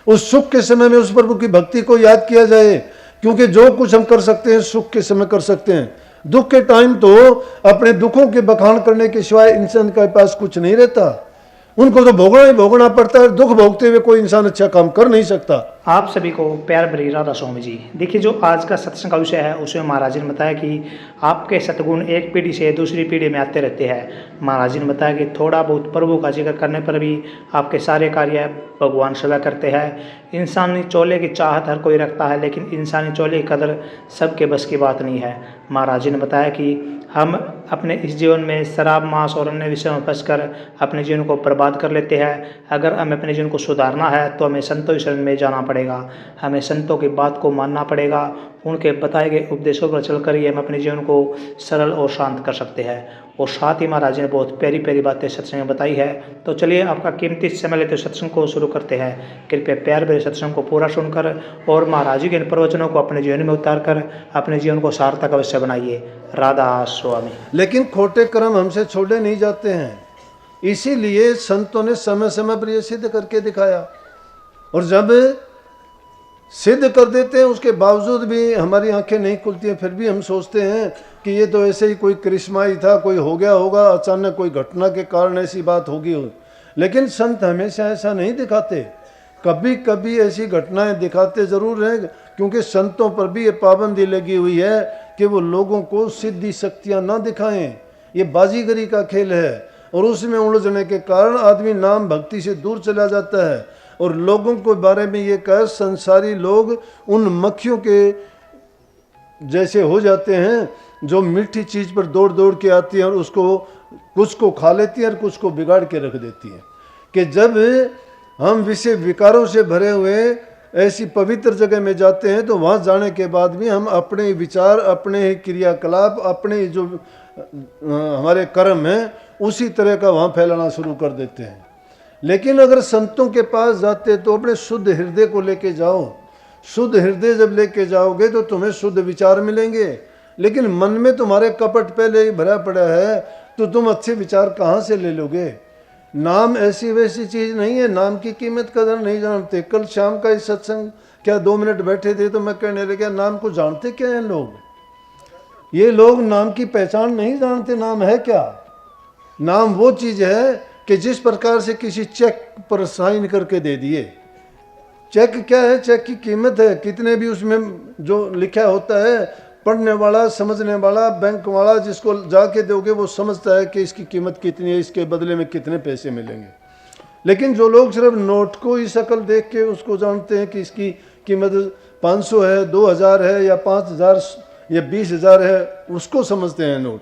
उस सुख के समय में उस प्रभु की भक्ति को याद किया जाए, क्योंकि जो कुछ हम कर सकते हैं सुख के समय कर सकते हैं। दुख के टाइम तो अपने दुखों के बखान करने के सिवाय इंसान के पास कुछ नहीं रहता। उनको तो भोगना ही भोगना पड़ता है। दुख भोगते हुए कोई इंसान अच्छा काम कर नहीं सकता। आप सभी को प्यार भरी राधा स्वामी जी। देखिए, जो आज का सत्संग का विषय है उसमें महाराज जी ने बताया कि आपके सतगुण एक पीढ़ी से दूसरी पीढ़ी में आते रहते हैं। महाराज जी ने बताया कि थोड़ा बहुत प्रभु का जिक्र करने पर भी आपके सारे कार्य भगवान सेवा करते हैं। इंसानी चोले की चाहत हर कोई रखता है, लेकिन इंसानी चोले की कदर सबके बस की बात नहीं है। महाराज जी ने बताया कि हम अपने इस जीवन में शराब, मांस और अन्य विषयों में फंसकर अपने जीवन को बर्बाद कर लेते हैं। अगर हमें अपने जीवन को सुधारना है तो हमें संतों की शरण में जाना पड़ेगा। हमें संतों की बात को मानना पड़ेगा। उनके बताए गए उपदेशों पर चलकर ही हम अपने जीवन को सरल और शांत कर सकते हैं। और साथ ही महाराज जी ने बहुत प्यारी प्यारी बातें सत्संग में बताई है। तो चलिए, आपका कीमती समय लेते सत्संग को शुरू करते हैं। कृपया प्यार भरे सत्संग को पूरा सुनकर और महाराज जी के इन प्रवचनों को अपने जीवन में उतार कर अपने जीवन को सार्थक अवश्य बनाइए। राधा स्वामी। लेकिन खोटे कर्म हमसे छोड़े नहीं जाते हैं, इसीलिए संतों ने समय समय पर यह सिद्ध करके दिखाया। और जब सिद्ध कर देते हैं उसके बावजूद भी हमारी आंखें नहीं खुलती हैं, फिर भी हम सोचते हैं कि ये तो ऐसे ही कोई करिश्मा ही था, कोई हो गया होगा, अचानक कोई घटना के कारण ऐसी बात होगी। लेकिन संत हमेशा ऐसा नहीं दिखाते, कभी कभी ऐसी घटनाएं दिखाते जरूर हैं, क्योंकि संतों पर भी ये पाबंदी लगी हुई है कि वो लोगों को सिद्धि शक्तियां ना दिखाएं। ये बाजीगरी का खेल है और उसमें उलझने के कारण आदमी नाम भक्ति से दूर चला जाता है और लोगों के बारे में ये कह संसारी लोग उन मक्खियों के जैसे हो जाते हैं जो मीठी चीज पर दौड़ दौड़ के आती है और उसको कुछ को खा लेती है और कुछ को बिगाड़ के रख देती है। कि जब हम विषय विकारों से भरे हुए ऐसी पवित्र जगह में जाते हैं तो वहाँ जाने के बाद भी हम अपने विचार, अपने ही क्रियाकलाप, अपने जो हमारे कर्म हैं उसी तरह का वहाँ फैलाना शुरू कर देते हैं। लेकिन अगर संतों के पास जाते तो अपने शुद्ध हृदय को लेके जाओ। शुद्ध हृदय जब लेके जाओगे तो तुम्हें शुद्ध विचार मिलेंगे। लेकिन मन में तुम्हारे कपट पहले ही भरा पड़ा है तो तुम अच्छे विचार कहाँ से ले लोगे। नाम ऐसी वैसी चीज नहीं है, नाम की कीमत कदर नहीं जानते। कल शाम का इस सत्संग क्या 2 मिनट बैठे थे तो मैं कहने लगा, नाम को जानते क्या हैं लोग? ये लोग नाम की पहचान नहीं जानते। नाम है क्या? नाम वो चीज है कि जिस प्रकार से किसी चेक पर साइन करके दे दिए। चेक क्या है? चेक की कीमत है, कितने भी उसमें जो लिखा होता है, पढ़ने वाला, समझने वाला, बैंक वाला जिसको जाके दोगे वो समझता है कि इसकी कीमत कितनी है, इसके बदले में कितने पैसे मिलेंगे। लेकिन जो लोग सिर्फ नोट को ही शक्ल देख के उसको जानते हैं कि इसकी कीमत 500 है, 2000 है या 5000 या 20,000 है, उसको समझते हैं नोट।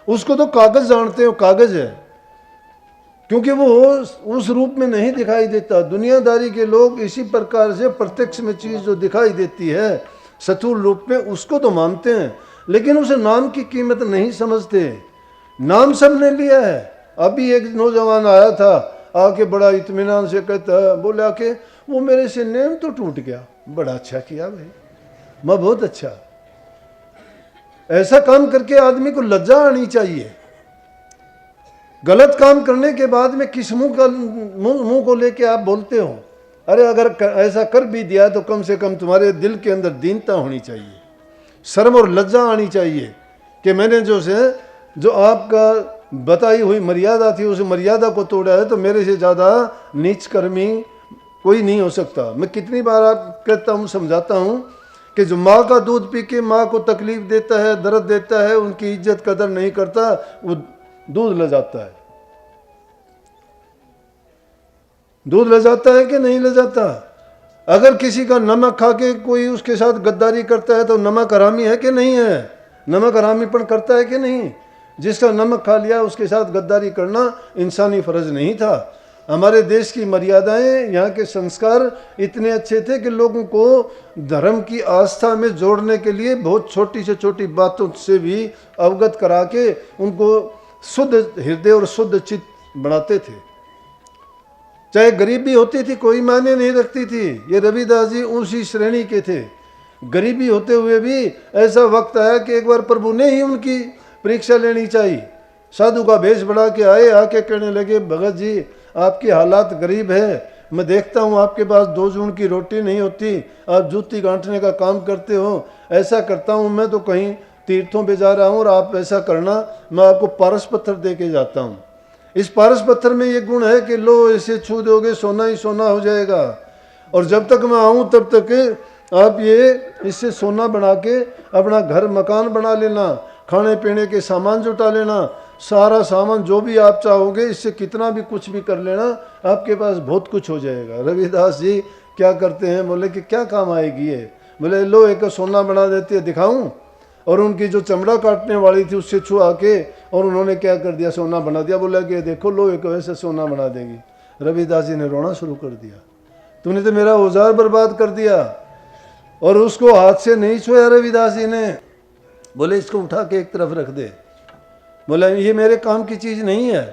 उसको तो कागज जानते हैं, कागज है, क्योंकि वो उस रूप में नहीं दिखाई देता। दुनियादारी के लोग इसी प्रकार से प्रत्यक्ष में चीज जो दिखाई देती है स्थूल रूप में उसको तो मानते हैं, लेकिन उस नाम की कीमत नहीं समझते। नाम सबने लिया है। अभी एक नौजवान आया था, आके बड़ा इत्मीनान से कहता है, बोला कि वो मेरे से नेम तो टूट गया। बड़ा अच्छा किया भाई, मैं बहुत अच्छा। ऐसा काम करके आदमी को लज्जा आनी चाहिए। गलत काम करने के बाद में किस मुंह को लेके आप बोलते हो? अरे अगर ऐसा कर भी दिया तो कम से कम तुम्हारे दिल के अंदर दीनता होनी चाहिए, शर्म और लज्जा आनी चाहिए कि मैंने जो आपका बताई हुई मर्यादा थी उस मर्यादा को तोड़ा है, तो मेरे से ज़्यादा नीच कर्मी कोई नहीं हो सकता। मैं कितनी बार आप कहता हूँ, समझाता हूँ कि जो माँ का दूध पी के माँ को तकलीफ देता है, दर्द देता है, उनकी इज्जत कदर नहीं करता, वो दूध ले जाता है। दूध ले जाता है कि नहीं ले जाता? अगर किसी का नमक खा के कोई उसके साथ गद्दारी करता है तो नमक हरामी है कि नहीं है? नमक हरामीपन करता है कि नहीं? जिसका नमक खा लिया उसके साथ गद्दारी करना इंसानी फर्ज नहीं था। हमारे देश की मर्यादाएं, यहाँ के संस्कार इतने अच्छे थे कि लोगों को धर्म की आस्था में जोड़ने के लिए बहुत छोटी से छोटी बातों से भी अवगत करा के उनको शुद्ध हृदय और शुद्ध चित्त बनाते थे। चाहे गरीबी होती थी, कोई मायने नहीं रखती थी। ये रविदास जी उसी श्रेणी के थे। गरीबी होते हुए भी ऐसा वक्त आया कि एक बार प्रभु ने ही उनकी परीक्षा लेनी चाहिए। साधु का भेष बढ़ा के आए, आके कहने लगे, भगत जी आपके हालात गरीब है, मैं देखता हूँ आपके पास 2 जून की रोटी नहीं होती, आप जूती गांठने का काम करते हो। ऐसा करता हूँ, मैं तो कहीं तीर्थों पे जा रहा हूँ और आप ऐसा करना, मैं आपको पारस पत्थर दे के जाता हूँ। इस पारस पत्थर में ये गुण है कि लो इसे छू दोगे सोना ही सोना हो जाएगा, और जब तक मैं आऊँ तब तक आप ये इससे सोना बना के अपना घर मकान बना लेना, खाने पीने के सामान जुटा लेना, सारा सामान जो भी आप चाहोगे इससे कितना भी कुछ भी कर लेना, आपके पास बहुत कुछ हो जाएगा। रविदास जी क्या करते हैं, बोले कि क्या काम आएगी ये, बोले लो एक सोना बना देती है, दिखाऊं। और उनकी जो चमड़ा काटने वाली थी उससे छुआ के और उन्होंने क्या कर दिया, सोना बना दिया। बोला कि देखो लो एक वैसे सोना बना देगी। रविदास जी ने रोना शुरू कर दिया, तूने तो मेरा औजार बर्बाद कर दिया। और उसको हाथ से नहीं छुआ रविदास जी ने, बोले इसको उठा के एक तरफ रख दे। बोला ये मेरे काम की चीज नहीं है,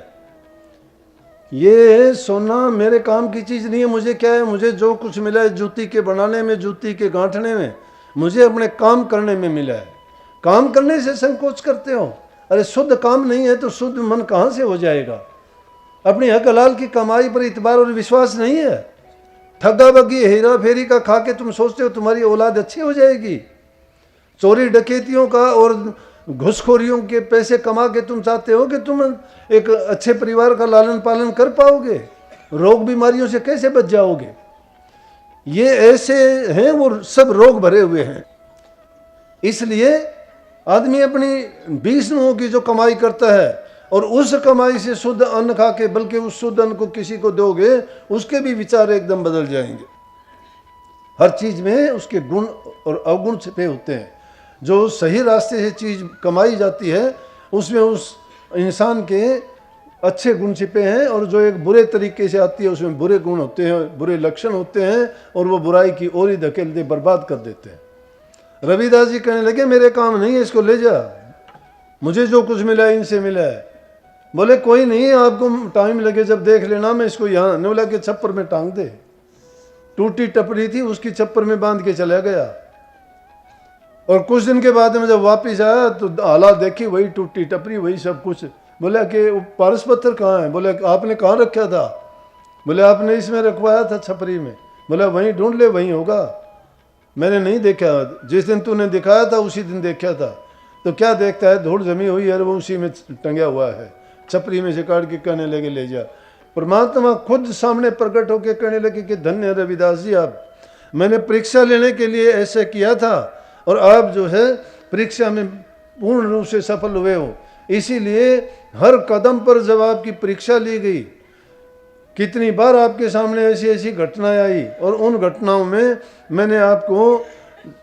ये सोना मेरे काम की चीज नहीं है। मुझे क्या है, मुझे जो कुछ मिला है जूती के बनाने में, जूती के गांठने में, मुझे अपने काम करने में मिला है। काम करने से संकोच करते हो, अरे शुद्ध काम नहीं है तो शुद्ध मन कहाँ से हो जाएगा। अपनी हक हलाल की कमाई पर इतबार और विश्वास नहीं है। ठगा बगी हेरा फेरी का खा के तुम सोचते हो तुम्हारी औलाद अच्छी हो जाएगी। चोरी डकैतियों का और घुसखोरियों के पैसे कमा के तुम चाहते हो कि तुम एक अच्छे परिवार का लालन पालन कर पाओगे, रोग बीमारियों से कैसे बच जाओगे। ये ऐसे हैं, वो सब रोग भरे हुए हैं। इसलिए आदमी अपनी 20 नुओं की जो कमाई करता है और उस कमाई से शुद्ध अन्न खा के, बल्कि उस शुद्ध अन्न को किसी को दोगे, उसके भी विचार एकदम बदल जाएंगे। हर चीज में उसके गुण और अवगुण छिपे होते हैं। जो सही रास्ते से चीज कमाई जाती है उसमें उस इंसान के अच्छे गुण छिपे हैं, और जो एक बुरे तरीके से आती है उसमें बुरे गुण होते हैं, बुरे लक्षण होते हैं, और वो बुराई की ओर ही धकेल दे, बर्बाद कर देते हैं। रविदास जी कहने लगे मेरे काम नहीं है, इसको ले जा, मुझे जो कुछ मिला है इनसे मिला है। बोले कोई नहीं, आपको टाइम लगे जब देख लेना, मैं इसको यहाँ नेवला के छप्पर में टांग दे। टूटी टपरी थी उसकी छप्पर में बांध के चला गया, और कुछ दिन के बाद में जब वापिस आया तो हालात देखी, वही टूटी टपरी, वही सब कुछ। बोला कि पारस पत्थर कहाँ है, बोले आपने कहाँ रखा था, बोले आपने इसमें रखवाया था छपरी में। बोला वहीं ढूंढ ले, वहीं होगा, मैंने नहीं देखा, जिस दिन तूने दिखाया था उसी दिन देखा था। तो क्या देखता है, धूल जमी हुई है, वो उसी में टंगा हुआ है, छपरी में से काट के कहने लगे ले जा। परमात्मा खुद सामने प्रकट होकर कहने लगे कि धन्य रविदास जी आप, मैंने परीक्षा लेने के लिए ऐसे किया था और आप जो है परीक्षा में पूर्ण रूप से सफल हुए हो। इसीलिए हर कदम पर जब आपकी परीक्षा ली गई, कितनी बार आपके सामने ऐसी ऐसी घटनाएं आई और उन घटनाओं में मैंने आपको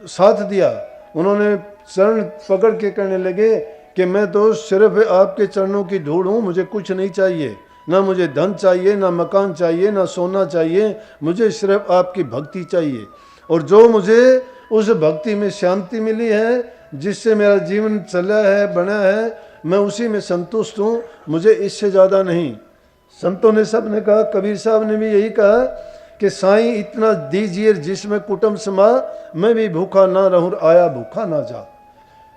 साथ दिया। उन्होंने चरण पकड़ के कहने लगे कि मैं तो सिर्फ आपके चरणों की धूल हूँ, मुझे कुछ नहीं चाहिए, ना मुझे धन चाहिए, ना मकान चाहिए, ना सोना चाहिए, मुझे सिर्फ आपकी भक्ति चाहिए। और जो मुझे उस भक्ति में शांति मिली है, जिससे मेरा जीवन चला है, बना है, मैं उसी में संतुष्ट हूँ, मुझे इससे ज़्यादा नहीं। संतों ने सब ने कहा, कबीर साहब ने भी यही कहा कि साईं इतना दीजिए जिसमें कुटुंब समा, मैं भी भूखा ना रहूं आया भूखा ना जा।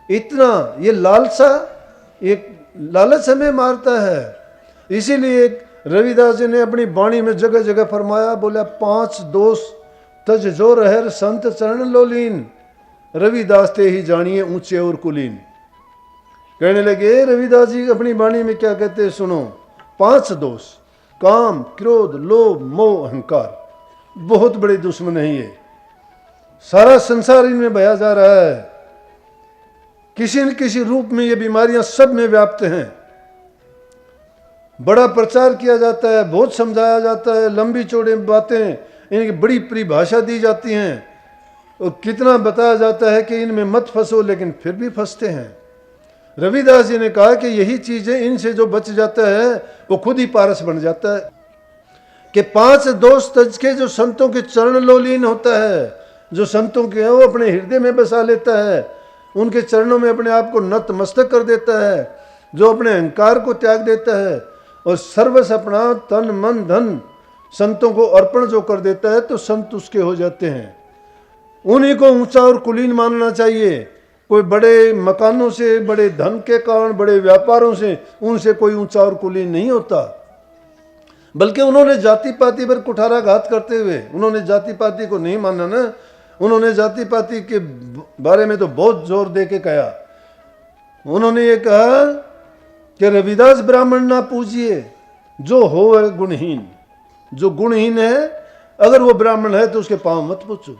इतना ये लालसा, एक लालच हमें मारता है। इसीलिए रविदास जी ने अपनी वाणी में जगह जगह फरमाया, बोला 5 दोष तज जो रहर संत चरण लोलीन, रविदास ते ही जानिए ऊंचे और कुलीन। कहने लगे रविदास जी अपनी वाणी में क्या कहते हैं, सुनो। 5 दोष, काम, क्रोध, लोभ, मोह, अहंकार, बहुत बड़े दुश्मन है ये। सारा संसार इनमें बया जा रहा है। किसी न किसी रूप में ये बीमारियां सब में व्याप्त हैं। बड़ा प्रचार किया जाता है, बहुत समझाया जाता है, लंबी चौड़ी बातें, इनकी बड़ी परिभाषा दी जाती हैं, और कितना बताया जाता है कि इनमें मत फंसो, लेकिन फिर भी फंसते हैं। रविदास जी ने कहा कि यही चीजें, इनसे जो बच जाता है वो खुद ही पारस बन जाता है। कि 5 दोष तज के जो संतों के चरण लोलीन होता है, जो संतों के वो अपने हृदय में बसा लेता है, उनके चरणों में अपने आप को नतमस्तक कर देता है, जो अपने अहंकार को त्याग देता है और सर्वस्व अपना तन मन धन संतों को अर्पण जो कर देता है, तो संत उसके हो जाते हैं। उन्हीं को ऊंचा और कुलीन मानना चाहिए। कोई बड़े मकानों से, बड़े धन के कारण, बड़े व्यापारों से, उनसे कोई ऊंचा और कुलीन नहीं होता। बल्कि उन्होंने जाति पाति पर कुठाराघात करते हुए, उन्होंने जाति पाति को नहीं माना ना, उन्होंने जाति पाति के बारे में तो बहुत जोर दे के कहा। उन्होंने ये कहा कि रविदास ब्राह्मण ना पूजिए जो हो है गुणहीन, जो गुणहीन है अगर वो ब्राह्मण है तो उसके पांव मत पूछो।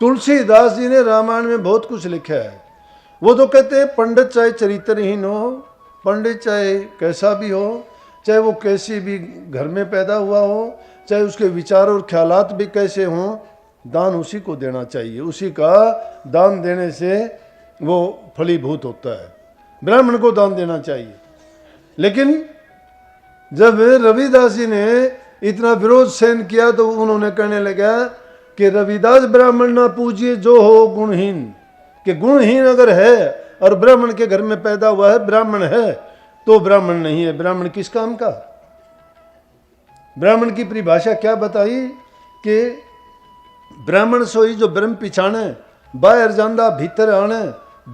तुलसीदास जी ने रामायण में बहुत कुछ लिखा है। वो तो कहते हैं पंडित चाहे चरित्रहीन हो, पंडित चाहे कैसा भी हो, चाहे वो कैसी भी घर में पैदा हुआ हो, चाहे उसके विचार और ख्यालात भी कैसे हों, दान उसी को देना चाहिए। उसी का दान देने से वो फलीभूत होता है, ब्राह्मण को दान देना चाहिए। लेकिन जब रविदास जी ने इतना विरोध सहन किया तो उन्होंने कहने लगा कि रविदास ब्राह्मण ना पूजिए जो हो गुणहीन, कि गुणहीन अगर है और ब्राह्मण के घर में पैदा हुआ है, ब्राह्मण है तो ब्राह्मण नहीं है। ब्राह्मण किस काम का? ब्राह्मण की परिभाषा क्या बताई कि ब्राह्मण सोई जो ब्रह्म पिछाणे, बाहर जांदा भीतर आने,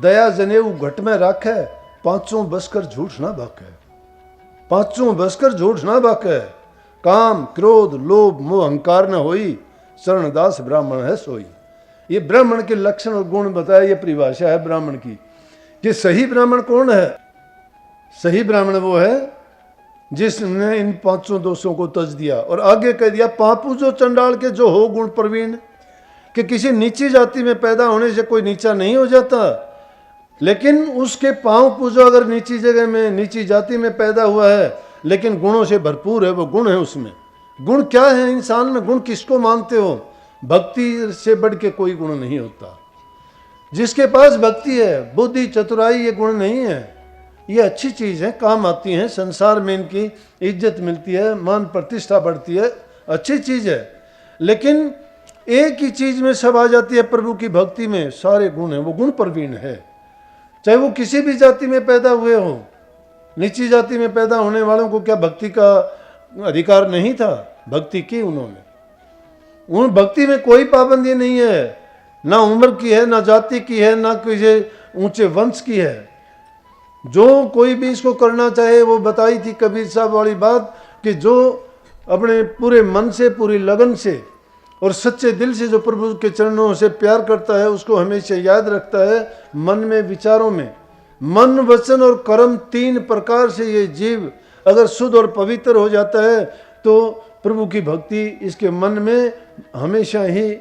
दया जनेऊ घट में राखे, पांचों बसकर झूठ ना बाके, पांचों बसकर झूठ ना बाके, काम क्रोध लोभ मोह अहंकार न होई, शरणदास ब्राह्मण है सोई। ये ब्राह्मण के लक्षण और गुण बताया, ये परिभाषा है ब्राह्मण की। कि सही ब्राह्मण कौन है? सही ब्राह्मण वो है जिसने इन पांचों दोषों को तज दिया और आगे कह दिया पापू जो चंडाल के जो हो गुण प्रवीण, कि किसी नीची जाति में पैदा होने से कोई नीचा नहीं हो जाता, लेकिन उसके पांव पूजो अगर नीची जगह में नीची जाति में पैदा हुआ है लेकिन गुणों से भरपूर है, वो गुण है उसमें। गुण क्या है इंसान में? गुण किसको मानते हो? भक्ति से बढ़ के कोई गुण नहीं होता। जिसके पास भक्ति है, बुद्धि चतुराई, ये गुण नहीं है। ये अच्छी चीज है, काम आती हैं, संसार में इनकी इज्जत मिलती है, मान प्रतिष्ठा बढ़ती है, अच्छी चीज है। लेकिन एक ही चीज में सब आ जाती है, प्रभु की भक्ति में सारे गुण हैं, वो गुण प्रवीण है। चाहे वो किसी भी जाति में पैदा हुए हो। नीची जाति में पैदा होने वालों को क्या भक्ति का अधिकार नहीं था? भक्ति की उन्होंने। उन भक्ति में कोई पाबंदी नहीं है, ना उम्र की है, ना जाति की है, ना किसी ऊंचे वंश की है। जो कोई भी इसको करना चाहे, वो बताई थी कबीर साहब वाली बात कि जो अपने पूरे मन से, पूरी लगन से और सच्चे दिल से जो प्रभु के चरणों से प्यार करता है, उसको हमेशा याद रखता है। मन में, विचारों में, मन वचन और कर्म, तीन प्रकार से ये जीव अगर शुद्ध और पवित्र हो जाता है तो प्रभु की भक्ति इसके मन में हमेशा ही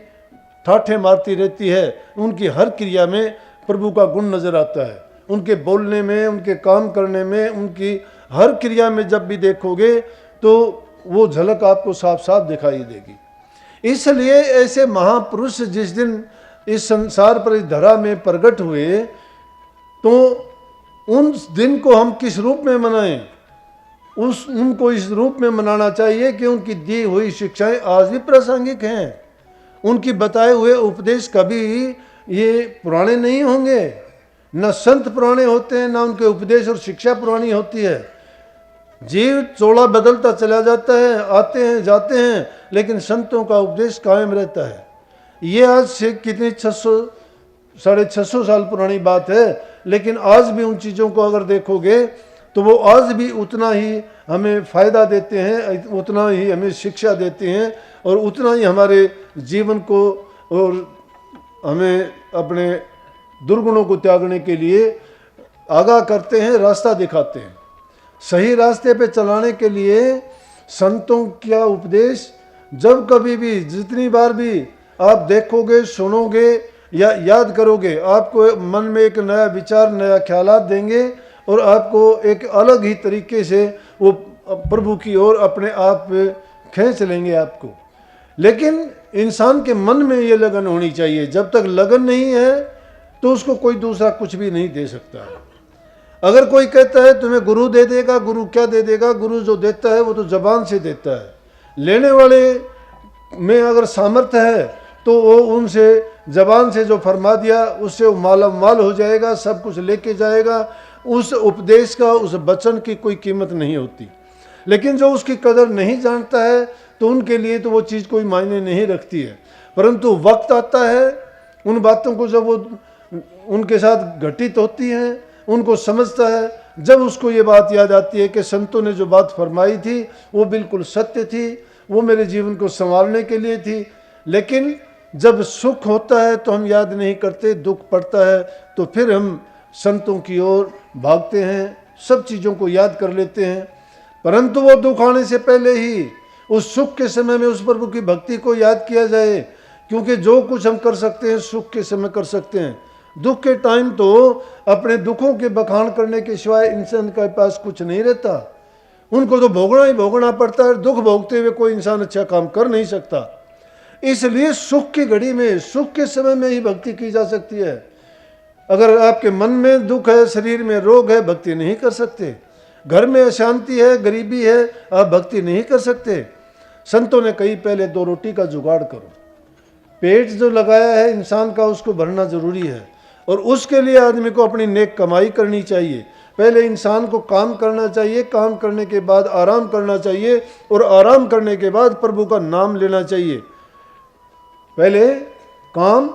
ठाठे मारती रहती है। उनकी हर क्रिया में प्रभु का गुण नजर आता है, उनके बोलने में, उनके काम करने में, उनकी हर क्रिया में जब भी देखोगे तो वो झलक आपको साफ साफ दिखाई देगी। इसलिए ऐसे महापुरुष जिस दिन इस संसार पर, इस धरा में प्रकट हुए, तो उन दिन को हम किस रूप में मनाएं? उनको इस रूप में मनाना चाहिए कि उनकी दी हुई शिक्षाएं आज भी प्रासंगिक हैं। उनकी बताए हुए उपदेश कभी ये पुराने नहीं होंगे। न संत पुराने होते हैं, न उनके उपदेश और शिक्षा पुरानी होती है। जीव चोला बदलता चला जाता है, आते हैं जाते हैं, लेकिन संतों का उपदेश कायम रहता है। ये आज से कितनी 600 साढ़े 600 साल पुरानी बात है, लेकिन आज भी उन चीज़ों को अगर देखोगे तो वो आज भी उतना ही हमें फ़ायदा देते हैं, उतना ही हमें शिक्षा देते हैं और उतना ही हमारे जीवन को और हमें अपने दुर्गुणों को त्यागने के लिए आगाह करते हैं, रास्ता दिखाते हैं। सही रास्ते पे चलाने के लिए संतों का उपदेश जब कभी भी, जितनी बार भी आप देखोगे, सुनोगे या याद करोगे, आपको मन में एक नया विचार, नया ख्यालात देंगे और आपको एक अलग ही तरीके से वो प्रभु की ओर अपने आप खींच लेंगे आपको। लेकिन इंसान के मन में ये लगन होनी चाहिए। जब तक लगन नहीं है तो उसको कोई दूसरा कुछ भी नहीं दे सकता। अगर कोई कहता है तुम्हें गुरु दे देगा, गुरु क्या दे देगा? गुरु जो देता है वो तो जबान से देता है। लेने वाले में अगर सामर्थ्य है तो वो उनसे जबान से जो फरमा दिया उससे वो मालामाल हो जाएगा, सब कुछ लेके जाएगा। उस उपदेश का, उस वचन की कोई कीमत नहीं होती। लेकिन जो उसकी कदर नहीं जानता है तो उनके लिए तो वो चीज़ कोई मायने नहीं रखती है। परंतु वक्त आता है, उन बातों को जब वो उनके साथ घटित होती हैं, उनको समझता है जब उसको ये बात याद आती है कि संतों ने जो बात फरमाई थी वो बिल्कुल सत्य थी, वो मेरे जीवन को संवारने के लिए थी, लेकिन जब सुख होता है तो हम याद नहीं करते, दुख पड़ता है तो फिर हम संतों की ओर भागते हैं, सब चीज़ों को याद कर लेते हैं। परंतु वो दुख आने से पहले ही उस सुख के समय में उस प्रभु की भक्ति को याद किया जाए, क्योंकि जो कुछ हम कर सकते हैं सुख के समय कर सकते हैं। दुख के टाइम तो अपने दुखों के बखान करने के सिवाय इंसान के पास कुछ नहीं रहता, उनको तो भोगना ही भोगना पड़ता है। दुख भोगते हुए कोई इंसान अच्छा काम कर नहीं सकता। इसलिए सुख की घड़ी में, सुख के समय में ही भक्ति की जा सकती है। अगर आपके मन में दुख है, शरीर में रोग है, भक्ति नहीं कर सकते। घर में अशांति है, गरीबी है, आप भक्ति नहीं कर सकते। संतों ने कही पहले 2 रोटी का जुगाड़ करो। पेट जो लगाया है इंसान का उसको भरना जरूरी है, और उसके लिए आदमी को अपनी नेक कमाई करनी चाहिए। पहले इंसान को काम करना चाहिए, काम करने के बाद आराम करना चाहिए, और आराम करने के बाद प्रभु का नाम लेना चाहिए। पहले काम,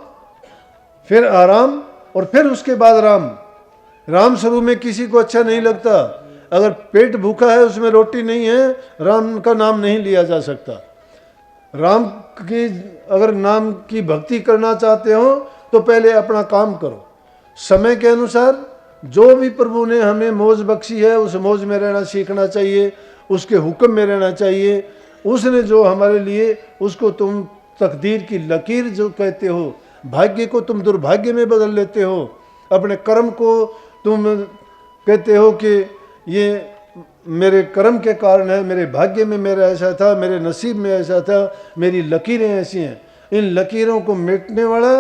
फिर आराम, और फिर उसके बाद राम। राम शुरू में किसी को अच्छा नहीं लगता। अगर पेट भूखा है, उसमें रोटी नहीं है, राम का नाम नहीं लिया जा सकता। राम की अगर नाम की भक्ति करना चाहते हो तो पहले अपना काम करो। समय के अनुसार जो भी प्रभु ने हमें मौज बख्शी है उस मौज में रहना सीखना चाहिए, उसके हुक्म में रहना चाहिए। उसने जो हमारे लिए, उसको तुम तकदीर की लकीर जो कहते हो, भाग्य को तुम दुर्भाग्य में बदल लेते हो। अपने कर्म को तुम कहते हो कि ये मेरे कर्म के कारण है, मेरे भाग्य में मेरा ऐसा था, मेरे नसीब में ऐसा था, मेरी लकीरें ऐसी हैं। इन लकीरों को मिटने वाला,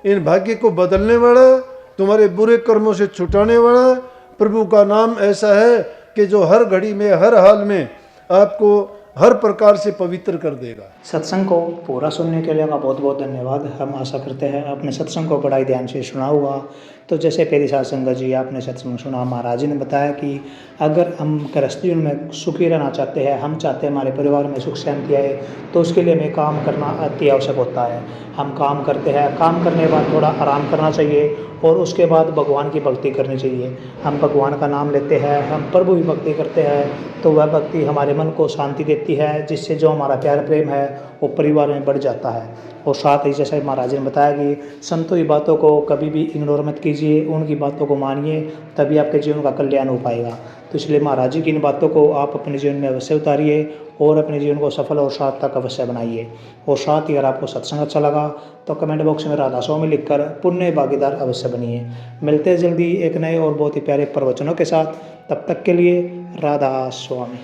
इन भाग्य को बदलने वाला, तुम्हारे बुरे कर्मों से छुटाने वाला प्रभु का नाम ऐसा है कि जो हर घड़ी में, हर हाल में आपको हर प्रकार से पवित्र कर देगा। सत्संग को पूरा सुनने के लिए आपका बहुत बहुत धन्यवाद। हम आशा करते हैं आपने सत्संग को बड़ा ही ध्यान से सुना हुआ। तो जैसे पेरी साध संगत जी आपने सत्संग सुना, महाराज जी ने बताया कि अगर हम गृहस्थ जीवन में सुखी रहना चाहते हैं, हम चाहते हैं हमारे परिवार में सुख शांति आए, तो उसके लिए हमें काम करना अति आवश्यक होता है। हम काम करते हैं, काम करने के बाद थोड़ा आराम करना चाहिए, और उसके बाद भगवान की भक्ति करनी चाहिए। हम भगवान का नाम लेते हैं, हम प्रभु की भक्ति करते हैं, तो वह भक्ति हमारे मन को शांति देती है, जिससे जो हमारा प्यार प्रेम है वो परिवार में बढ़ जाता है। और साथ ही जैसे महाराज जी ने बताया कि संतों की बातों को कभी भी इग्नोर मत कीजिए, उनकी बातों को मानिए, तभी आपके जीवन का कल्याण हो पाएगा। तो इसलिए महाराज जी की इन बातों को आप अपने जीवन में अवश्य उतारिए और अपने जीवन को सफल और सार्थक अवश्य बनाइए। और साथ ही अगर आपको सत्संग अच्छा लगा तो कमेंट बॉक्स में राधा स्वामी लिखकर पुण्य भागीदार अवश्य बनिए। मिलते हैं जल्दी एक नए और बहुत ही प्यारे प्रवचनों के साथ। तब तक के लिए राधा स्वामी।